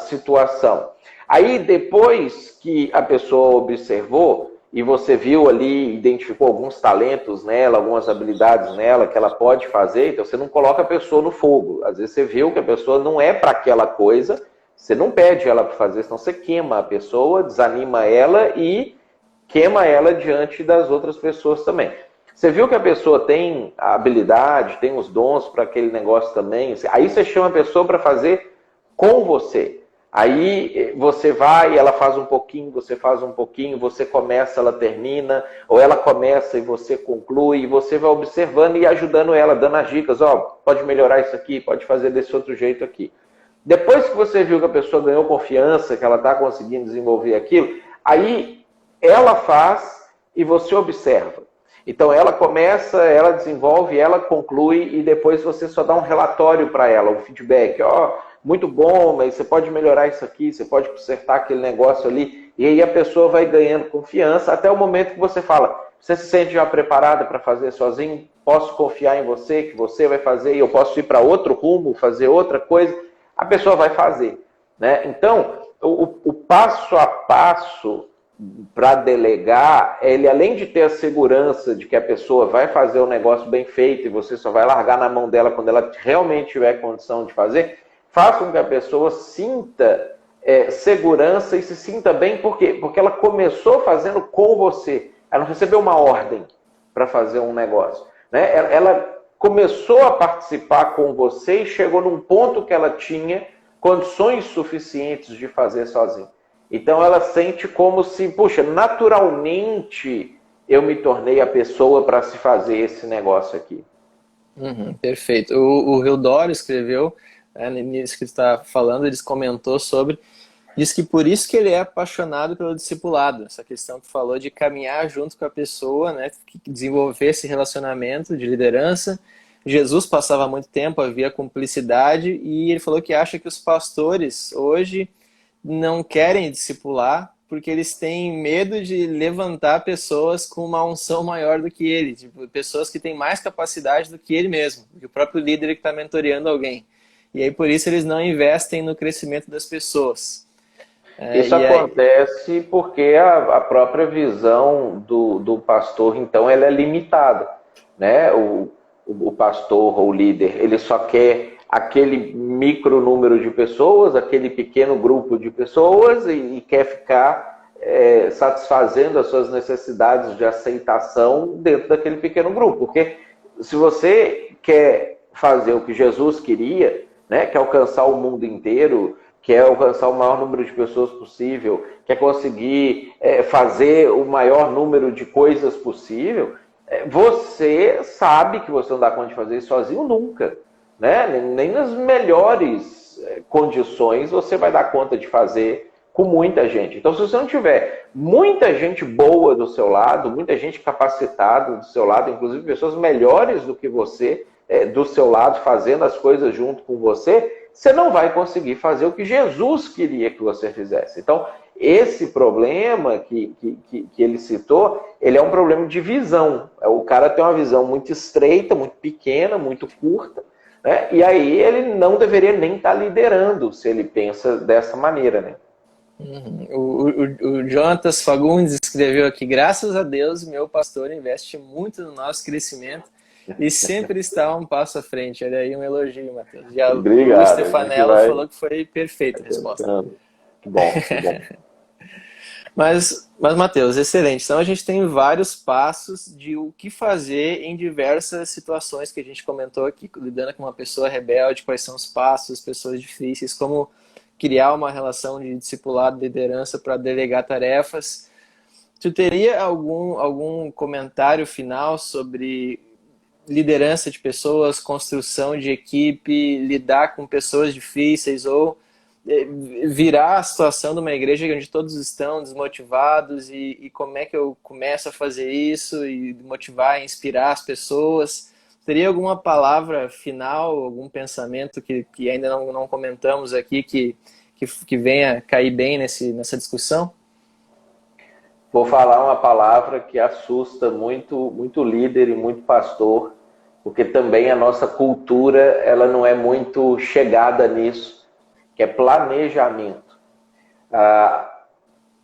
situação. Aí depois que a pessoa observou, e você viu ali, identificou alguns talentos nela, algumas habilidades nela que ela pode fazer, então você não coloca a pessoa no fogo. Às vezes você viu que a pessoa não é para aquela coisa, você não pede ela para fazer, senão você queima a pessoa, desanima ela e queima ela diante das outras pessoas também. Você viu que a pessoa tem a habilidade, tem os dons para aquele negócio também, aí você chama a pessoa para fazer com você. Aí você vai, ela faz um pouquinho, você faz um pouquinho, você começa, ela termina, ou ela começa e você conclui, e você vai observando e ajudando ela, dando as dicas, ó, pode melhorar isso aqui, pode fazer desse outro jeito aqui. Depois que você viu que a pessoa ganhou confiança, que ela está conseguindo desenvolver aquilo, aí ela faz e você observa. Então ela começa, ela desenvolve, ela conclui e depois você só dá um relatório para ela, um feedback. Ó, muito bom, mas você pode melhorar isso aqui, você pode consertar aquele negócio ali. E aí a pessoa vai ganhando confiança até o momento que você fala, você se sente já preparada para fazer sozinho? Posso confiar em você, que você vai fazer e eu posso ir para outro rumo, fazer outra coisa? A pessoa vai fazer, né? Então, o passo a passo para delegar, ele além de ter a segurança de que a pessoa vai fazer o negócio bem feito e você só vai largar na mão dela quando ela realmente tiver condição de fazer, faz com que a pessoa sinta segurança e se sinta bem, por quê? Porque ela começou fazendo com você, ela não recebeu uma ordem para fazer um negócio, né? Ela começou a participar com você e chegou num ponto que ela tinha condições suficientes de fazer sozinha. Então ela sente como se, puxa, naturalmente eu me tornei a pessoa para se fazer esse negócio aqui. Perfeito. O Hildor escreveu, nisso que você está falando, ele comentou sobre, diz que por isso que ele é apaixonado pelo discipulado, essa questão que falou de caminhar junto com a pessoa, né, desenvolver esse relacionamento de liderança. Jesus passava muito tempo, havia cumplicidade, e ele falou que acha que os pastores hoje não querem discipular porque eles têm medo de levantar pessoas com uma unção maior do que ele, tipo, pessoas que têm mais capacidade do que ele mesmo, que o próprio líder que está mentoreando alguém. E aí por isso eles não investem no crescimento das pessoas. Isso acontece porque a própria visão do pastor, então, ela é limitada, né? O pastor ou o líder, ele só quer aquele micro número de pessoas, aquele pequeno grupo de pessoas e quer ficar satisfazendo as suas necessidades de aceitação dentro daquele pequeno grupo. Porque se você quer fazer o que Jesus queria, né, quer alcançar o mundo inteiro, quer alcançar o maior número de pessoas possível, quer conseguir fazer o maior número de coisas possível, você sabe que você não dá conta de fazer isso sozinho nunca. Né? Nem nas melhores condições você vai dar conta de fazer com muita gente. Então, se você não tiver muita gente boa do seu lado, muita gente capacitada do seu lado, inclusive pessoas melhores do que você, do seu lado, fazendo as coisas junto com você, você não vai conseguir fazer o que Jesus queria que você fizesse. Então, esse problema que ele citou, ele é um problema de visão. O cara tem uma visão muito estreita, muito pequena, muito curta, né? E aí ele não deveria nem estar liderando se ele pensa dessa maneira, né? O Jonatas Fagundes escreveu aqui: graças a Deus, meu pastor investe muito no nosso crescimento e sempre está um passo à frente. Olha aí, um elogio, Matheus. E Obrigado. O Stefanello falou que foi perfeita a resposta. Que bom, que bom. Mas, Matheus, excelente. Então a gente tem vários passos de o que fazer em diversas situações que a gente comentou aqui, lidando com uma pessoa rebelde, quais são os passos, pessoas difíceis, como criar uma relação de discipulado, liderança para delegar tarefas. Tu teria algum comentário final sobre liderança de pessoas, construção de equipe, lidar com pessoas difíceis ou virar a situação de uma igreja onde todos estão desmotivados e como é que eu começo a fazer isso e motivar e inspirar as pessoas? Teria alguma palavra final, algum pensamento que ainda não comentamos aqui que venha cair bem nessa discussão? Vou falar uma palavra que assusta muito, muito líder e muito pastor, porque também a nossa cultura ela não é muito chegada nisso, que é planejamento.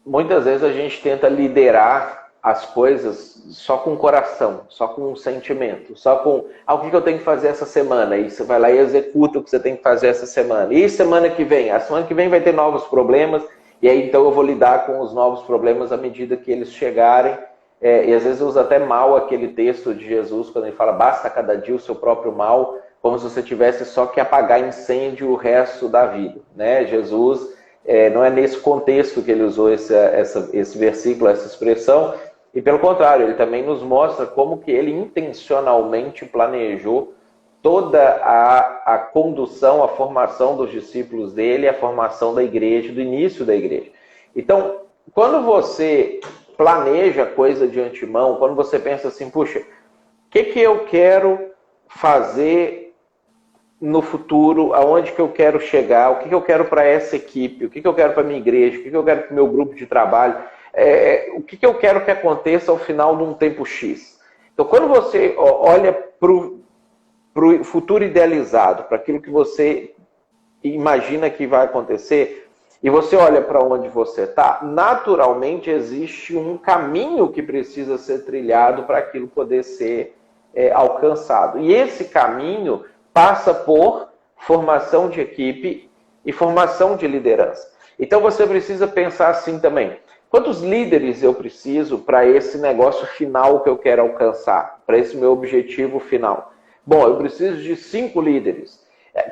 Muitas vezes a gente tenta liderar as coisas só com o coração, só com o sentimento, só com o que eu tenho que fazer essa semana. E você vai lá e executa o que você tem que fazer essa semana. E semana que vem? A semana que vem vai ter novos problemas, e aí então eu vou lidar com os novos problemas à medida que eles chegarem. E às vezes eu uso até mal aquele texto de Jesus, quando ele fala, basta cada dia o seu próprio mal, como se você tivesse só que apagar incêndio o resto da vida. Né? Jesus, não é nesse contexto que ele usou esse versículo, essa expressão, e pelo contrário, ele também nos mostra como que ele intencionalmente planejou toda a condução, a formação dos discípulos dele, a formação da igreja, do início da igreja. Então, quando você planeja coisa de antemão, quando você pensa assim, puxa, o que eu quero fazer no futuro, aonde que eu quero chegar, o que eu quero para essa equipe, o que eu quero para a minha igreja, o que eu quero para o meu grupo de trabalho, o que eu quero que aconteça ao final de um tempo X. Então, quando você olha para o futuro idealizado, para aquilo que você imagina que vai acontecer, e você olha para onde você está, naturalmente existe um caminho que precisa ser trilhado para aquilo poder ser alcançado. E esse caminho passa por formação de equipe e formação de liderança. Então você precisa pensar assim também. Quantos líderes eu preciso para esse negócio final que eu quero alcançar? Para esse meu objetivo final? Bom, eu preciso de 5 líderes.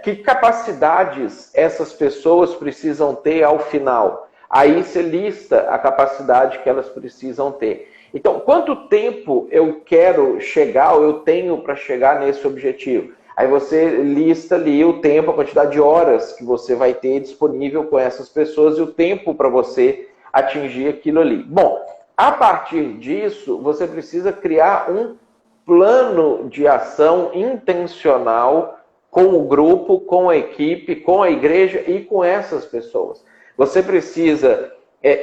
Que capacidades essas pessoas precisam ter ao final? Aí você lista a capacidade que elas precisam ter. Então, quanto tempo eu quero chegar, ou eu tenho para chegar nesse objetivo? Aí você lista ali o tempo, a quantidade de horas que você vai ter disponível com essas pessoas e o tempo para você atingir aquilo ali. Bom, a partir disso, você precisa criar um plano de ação intencional com o grupo, com a equipe, com a igreja e com essas pessoas. Você precisa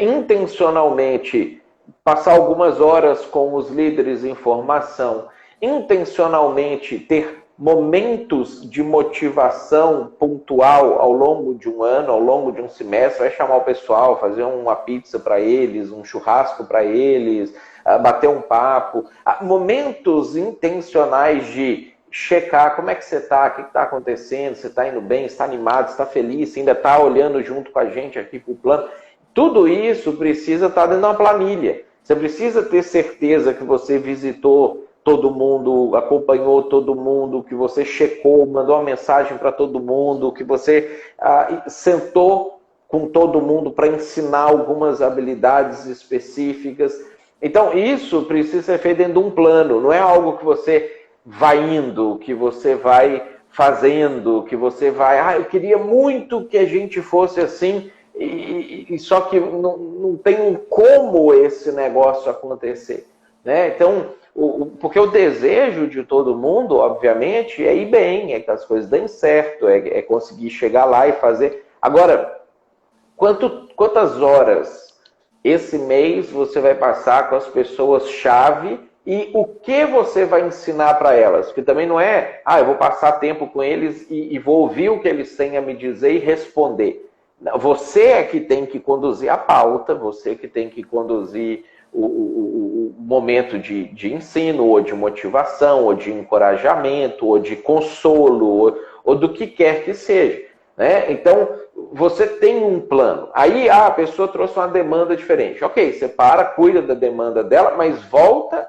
intencionalmente passar algumas horas com os líderes em formação, intencionalmente ter momentos de motivação pontual ao longo de um ano, ao longo de um semestre, vai chamar o pessoal, fazer uma pizza para eles, um churrasco para eles, bater um papo. Momentos intencionais de checar como é que você está, o que está acontecendo, você está indo bem, está animado, está feliz, você ainda está olhando junto com a gente aqui para o plano. Tudo isso precisa estar dentro de uma planilha. Você precisa ter certeza que você visitou todo mundo, acompanhou todo mundo, que você checou, mandou uma mensagem para todo mundo, que você sentou com todo mundo para ensinar algumas habilidades específicas. Então, isso precisa ser feito dentro de um plano, não é algo que você vai indo, que você vai fazendo, que você vai... eu queria muito que a gente fosse assim, e só que não tem um como esse negócio acontecer. Né? Então, porque o desejo de todo mundo, obviamente, é ir bem, é que as coisas deem certo, é conseguir chegar lá e fazer. Agora, quantas horas esse mês você vai passar com as pessoas-chave e o que você vai ensinar para elas? Porque também não é, eu vou passar tempo com eles e vou ouvir o que eles têm a me dizer e responder. Você é que tem que conduzir a pauta, você que tem que conduzir o momento de ensino, ou de motivação, ou de encorajamento, ou de consolo, ou do que quer que seja. Né? Então, você tem um plano. Aí a pessoa trouxe uma demanda diferente. Ok, você cuida da demanda dela, mas volta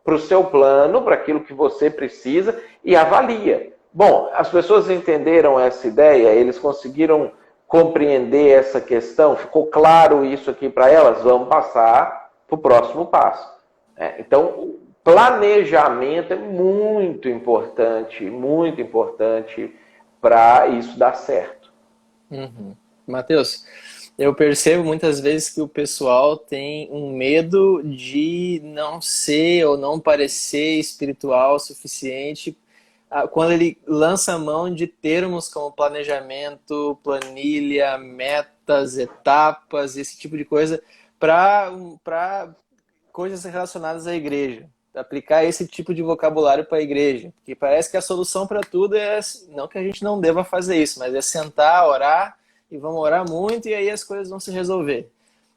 para o seu plano, para aquilo que você precisa e avalia. Bom, as pessoas entenderam essa ideia, eles conseguiram compreender essa questão, ficou claro isso aqui para elas, vamos passar para o próximo passo. Então, planejamento é muito importante para isso dar certo. Uhum. Mateus, eu percebo muitas vezes que o pessoal tem um medo de não ser ou não parecer espiritual o suficiente quando ele lança a mão de termos como planejamento, planilha, metas, etapas, esse tipo de coisa, para coisas relacionadas à igreja. Aplicar esse tipo de vocabulário para a igreja. Porque parece que a solução para tudo é, não que a gente não deva fazer isso, mas é sentar, orar, e vamos orar muito, e aí as coisas vão se resolver.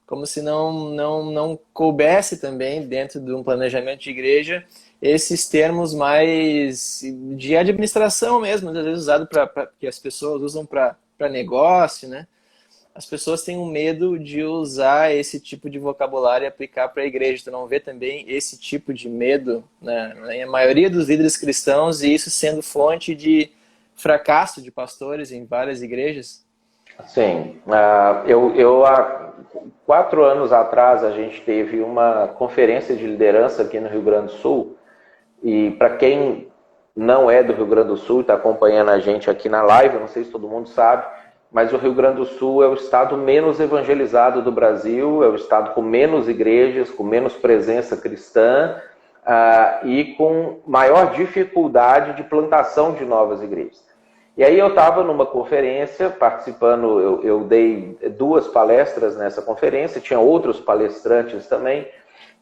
Como se não coubesse também, dentro de um planejamento de igreja, esses termos mais de administração mesmo, às vezes usado que as pessoas usam para negócio, né? As pessoas têm um medo de usar esse tipo de vocabulário e aplicar para a igreja. Tu não vê também esse tipo de medo, né, na maioria dos líderes cristãos, e isso sendo fonte de fracasso de pastores em várias igrejas? Sim, há 4 anos atrás a gente teve uma conferência de liderança aqui no Rio Grande do Sul, e para quem não é do Rio Grande do Sul e está acompanhando a gente aqui na live, eu não sei se todo mundo sabe, mas o Rio Grande do Sul é o estado menos evangelizado do Brasil, é o estado com menos igrejas, com menos presença cristã e com maior dificuldade de plantação de novas igrejas. E aí eu estava numa conferência participando, eu dei 2 palestras nessa conferência, tinha outros palestrantes também,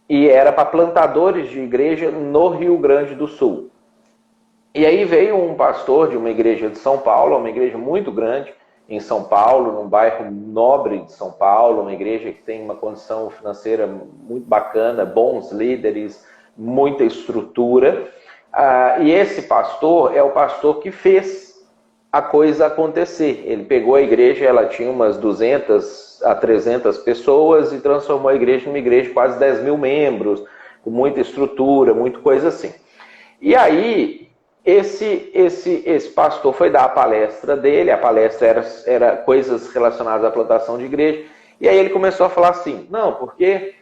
e era para plantadores de igreja no Rio Grande do Sul. E aí veio um pastor de uma igreja de São Paulo, uma igreja muito grande em São Paulo, num bairro nobre de São Paulo, uma igreja que tem uma condição financeira muito bacana, bons líderes, muita estrutura. E esse pastor é o pastor que fez a coisa acontecer. Ele pegou a igreja, ela tinha umas 200 a 300 pessoas e transformou a igreja numa igreja de quase 10 mil membros, com muita estrutura, muita coisa assim. E aí, esse pastor foi dar a palestra dele, a palestra era coisas relacionadas à plantação de igreja, e aí ele começou a falar assim, não, porque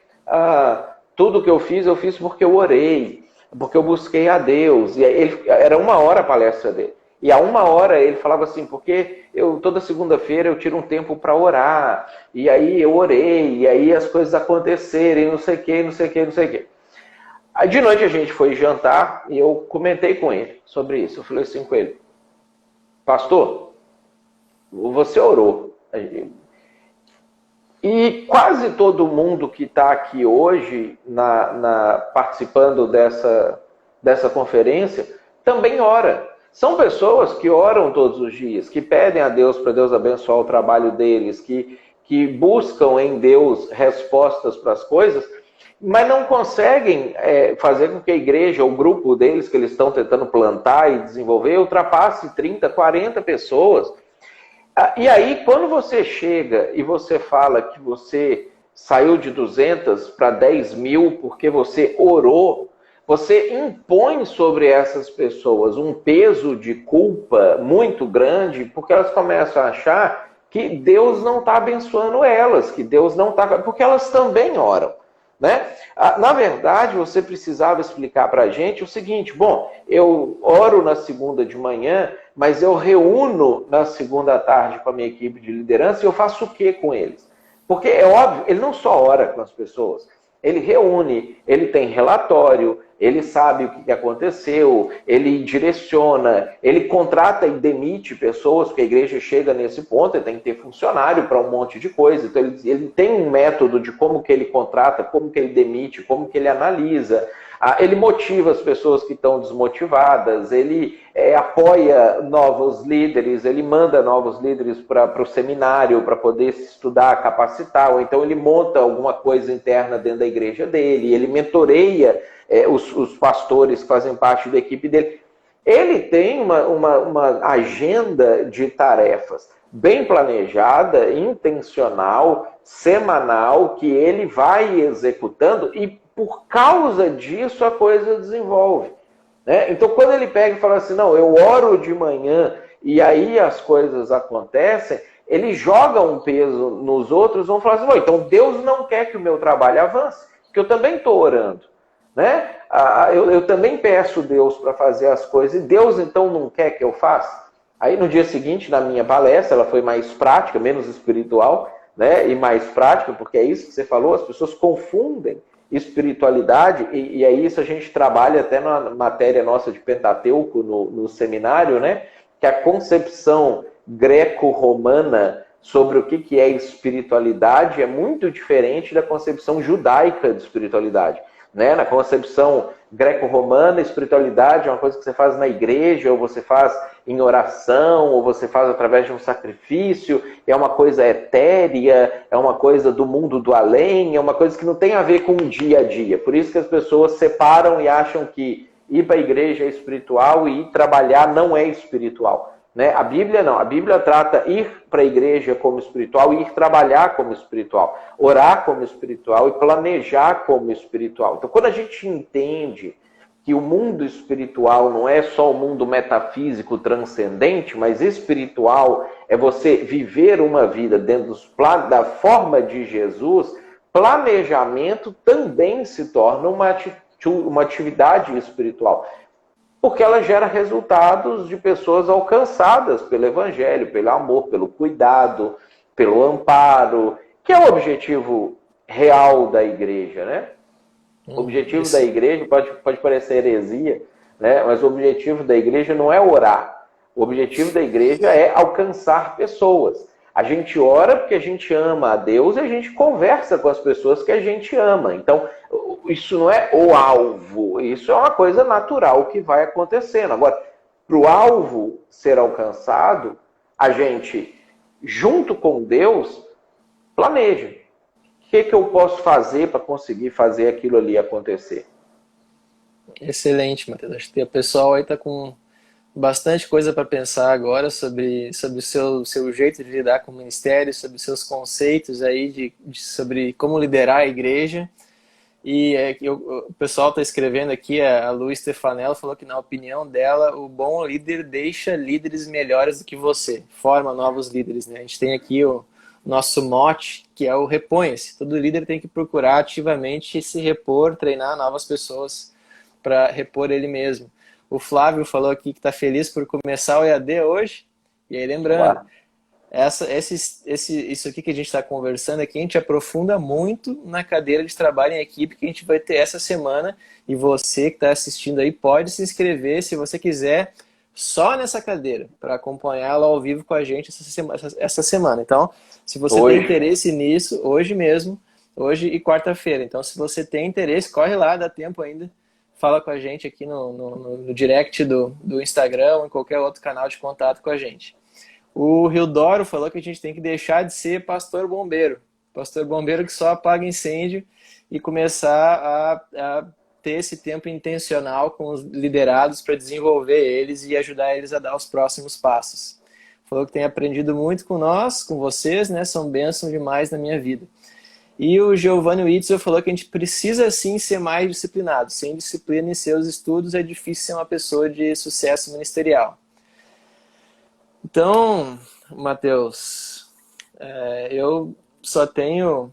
tudo que eu fiz porque eu orei, porque eu busquei a Deus. E aí era 1 hora a palestra dele. E a 1 hora ele falava assim, porque toda segunda-feira eu tiro um tempo para orar, e aí eu orei, e aí as coisas aconteceram, e não sei o que, não sei o que, não sei o que. Aí de noite a gente foi jantar, e eu comentei com ele sobre isso. Eu falei assim com ele, pastor, você orou. E quase todo mundo que está aqui hoje, participando dessa conferência, também ora. São pessoas que oram todos os dias, que pedem a Deus para Deus abençoar o trabalho deles, que buscam em Deus respostas para as coisas, mas não conseguem fazer com que a igreja, o grupo deles que eles estão tentando plantar e desenvolver, ultrapasse 30, 40 pessoas. E aí, quando você chega e você fala que você saiu de 200 para 10 mil porque você orou, você impõe sobre essas pessoas um peso de culpa muito grande, porque elas começam a achar que Deus não está abençoando elas, que Deus não está... Porque elas também oram, né? Na verdade, você precisava explicar para a gente o seguinte, bom, eu oro na segunda de manhã, mas eu reúno na segunda à tarde com a minha equipe de liderança e eu faço o que com eles? Porque é óbvio, ele não só ora com as pessoas, ele reúne, ele tem relatório, ele sabe o que aconteceu, ele direciona, ele contrata e demite pessoas, porque a igreja chega nesse ponto, ele tem que ter funcionário para um monte de coisa. Então ele tem um método de como que ele contrata, como que ele demite, como que ele analisa. Ele motiva as pessoas que estão desmotivadas, ele apoia novos líderes, ele manda novos líderes para o seminário para poder se estudar, capacitar, ou então ele monta alguma coisa interna dentro da igreja dele, ele mentoreia os pastores que fazem parte da equipe dele. Ele tem uma agenda de tarefas bem planejada, intencional, semanal, que ele vai executando e por causa disso a coisa desenvolve, né? Então quando ele pega e fala assim, não, eu oro de manhã e aí as coisas acontecem, ele joga um peso nos outros, vão falar assim, então Deus não quer que o meu trabalho avance, porque eu também estou orando, né? Eu também peço Deus para fazer as coisas, e Deus então não quer que eu faça? Aí no dia seguinte, na minha palestra, ela foi mais prática, menos espiritual, né? E mais prática, porque é isso que você falou, as pessoas confundem espiritualidade, e é isso a gente trabalha até na matéria nossa de Pentateuco no seminário, né? Que a concepção greco-romana sobre o que é espiritualidade é muito diferente da concepção judaica de espiritualidade. Né? Na concepção greco-romana, espiritualidade é uma coisa que você faz na igreja, ou você faz em oração, ou você faz através de um sacrifício, é uma coisa etérea, é uma coisa do mundo do além, é uma coisa que não tem a ver com o dia a dia. Por isso que as pessoas separam e acham que ir para a igreja é espiritual e ir trabalhar não é espiritual. Né? A Bíblia não, a Bíblia trata ir para a igreja como espiritual e ir trabalhar como espiritual, orar como espiritual e planejar como espiritual. Então, quando a gente entende que o mundo espiritual não é só o mundo metafísico transcendente, mas espiritual é você viver uma vida dentro da forma de Jesus, planejamento também se torna uma atividade espiritual. Porque ela gera resultados de pessoas alcançadas pelo Evangelho, pelo amor, pelo cuidado, pelo amparo, que é o objetivo real da igreja, né? O objetivo da igreja pode parecer heresia, né? Mas o objetivo da igreja não é orar. O objetivo da igreja é alcançar pessoas. A gente ora porque a gente ama a Deus e a gente conversa com as pessoas que a gente ama. Então, isso não é o alvo, isso é uma coisa natural que vai acontecendo. Agora, para o alvo ser alcançado, a gente, junto com Deus, planeja. O que eu posso fazer para conseguir fazer aquilo ali acontecer? Excelente, Matheus. Acho que o pessoal aí está com bastante coisa para pensar agora sobre o seu jeito de lidar com o ministério, sobre os seus conceitos aí sobre como liderar a igreja. E o pessoal está escrevendo aqui, a Lu Stefanello falou que, na opinião dela, o bom líder deixa líderes melhores do que você, forma novos líderes. Né? A gente tem aqui o nosso mote, que é o reponha-se. Todo líder tem que procurar ativamente se repor, treinar novas pessoas para repor ele mesmo. O Flávio falou aqui que está feliz por começar o EAD hoje. E aí, lembrando, isso aqui que a gente está conversando aqui, a gente aprofunda muito na cadeira de trabalho em equipe que a gente vai ter essa semana. E você que está assistindo aí pode se inscrever, se você quiser, só nessa cadeira, para acompanhá-la ao vivo com a gente essa semana. Então, se você tem interesse nisso, hoje mesmo, hoje e quarta-feira. Então, se você tem interesse, corre lá, dá tempo ainda. Fala com a gente aqui no direct do Instagram ou em qualquer outro canal de contato com a gente. O Rildoro falou que a gente tem que deixar de ser pastor bombeiro. Pastor bombeiro que só apaga incêndio e começar a ter esse tempo intencional com os liderados para desenvolver eles e ajudar eles a dar os próximos passos. Falou que tem aprendido muito com nós, com vocês, né? São bênção demais na minha vida. E o Giovanni Witzel falou que a gente precisa sim ser mais disciplinado. Sem disciplina em seus estudos é difícil ser uma pessoa de sucesso ministerial. Então, Matheus, eu só tenho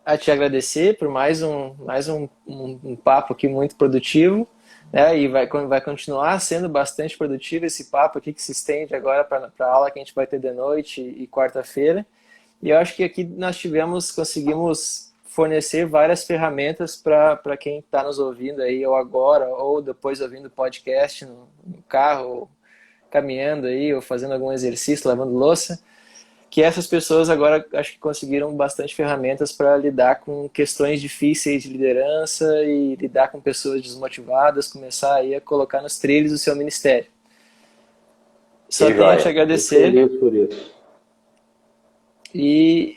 a te agradecer por mais um papo aqui muito produtivo, né? E vai continuar sendo bastante produtivo esse papo aqui que se estende agora para a aula que a gente vai ter de noite e quarta-feira. E eu acho que aqui nós conseguimos fornecer várias ferramentas para quem está nos ouvindo aí, ou agora, ou depois ouvindo o podcast no carro, ou caminhando aí, ou fazendo algum exercício, lavando louça, que essas pessoas agora acho que conseguiram bastante ferramentas para lidar com questões difíceis de liderança e lidar com pessoas desmotivadas, começar aí a colocar nos trilhos o seu ministério. Só tenho a te agradecer. Feliz por isso. E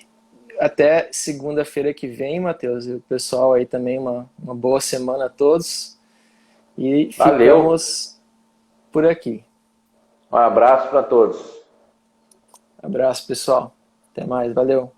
até segunda-feira que vem, Matheus, e o pessoal aí também, uma boa semana a todos. E ficamos por aqui. Um abraço para todos. Abraço, pessoal. Até mais. Valeu.